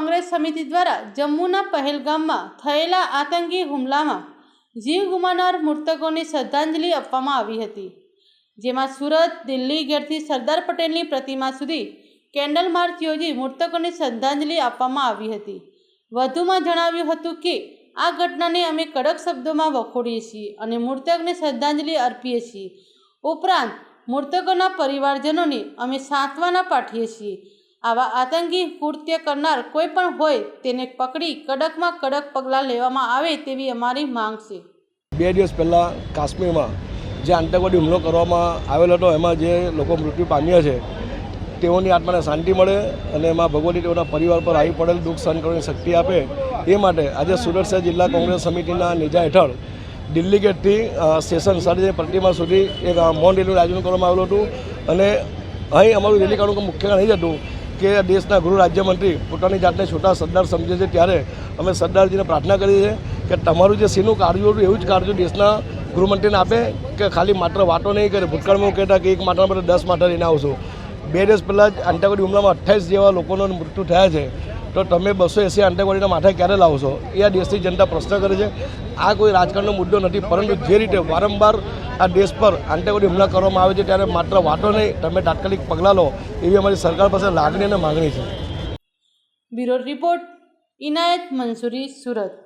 કોંગ્રેસ સમિતિ દ્વારા જમ્મુના પહેલગામમાં થયેલા આતંકી હુમલામાં જીવ ગુમાવનાર મૃતકોને શ્રદ્ધાંજલિ આપવામાં આવી હતી, જેમાં સુરત, દિલ્હી ગેટથી સરદાર પટેલની પ્રતિમા સુધી કેન્ડલ માર્ચ યોજી મૃતકોને શ્રદ્ધાંજલિ આપવામાં આવી હતી. વધુમાં જણાવ્યું હતું કે આ ઘટનાને અમે કડક શબ્દોમાં વખોડીએ છીએ અને મૃતકને શ્રદ્ધાંજલિ અર્પીએ છીએ. ઉપરાંત મૃતકોના પરિવારજનોને અમે સાંત્વના પાઠવીએ છીએ. આવા આતંકી કૃત્ય કરનાર કોઈ પણ હોય તેને પકડી કડકમાં કડક પગલાં લેવામાં આવે તેવી અમારી માંગ છે. 2 દિવસ પહેલાં કાશ્મીરમાં જે આતંકવાદી હુમલો કરવામાં આવેલો હતો, એમાં જે લોકો મૃત્યુ પામ્યા છે તેઓની આત્માને શાંતિ મળે અને એમાં ભગવતી તેઓના પરિવાર પર આવી પડેલ દુઃખ સહન કરવાની શક્તિ આપે, એ માટે આજે સુરત શહેર જિલ્લા કોંગ્રેસ સમિતિના નેજા હેઠળ દિલ્હી ગેટથી સ્ટેશન સરદારની પ્રતિમા સુધી એક મૌન રેલીનું આયોજન કરવામાં આવેલું હતું. અને અહીં અમારું રેલી કાઢવાનું મુખ્ય કારણ એ જ હતું કે દેશના ગૃહ રાજ્યમંત્રી પોતાની જાતને છોટા સરદાર સમજે છે, ત્યારે અમે સરદારજીને પ્રાર્થના કરી છે કે તમારું જે સીનું કાળજું હતું એવું જ કાળજું દેશના ગૃહમંત્રીને આપે, કે ખાલી માત્ર વાતો નહીં કરે. ભૂતકાળમાં કહેતા કે એક માત્ર બદલે 10 માટે લઈને આવશો. 2 દિવસ પહેલાં જ આતંકવાદી હુમલામાં 28 જેવા લોકોનું મૃત્યુ થયા છે, તો તમે 280 આતંકવાદીના માથે ક્યારે લાવશો? એ આ દેશની જનતા પ્રશ્ન કરે છે. આ કોઈ રાજકારણનો મુદ્દો નથી, પરંતુ જે રીતે વારંવાર આ દેશ પર આતંકવાદી હુમલા કરવામાં આવે છે, ત્યારે માત્ર વાતો નહીં, તમે તાત્કાલિક પગલાં લો, એવી અમારી સરકાર પાસે લાગણી અને માગણી છે. બ્યુરો રિપોર્ટ, ઇનાયત મંસૂરી, સુરત.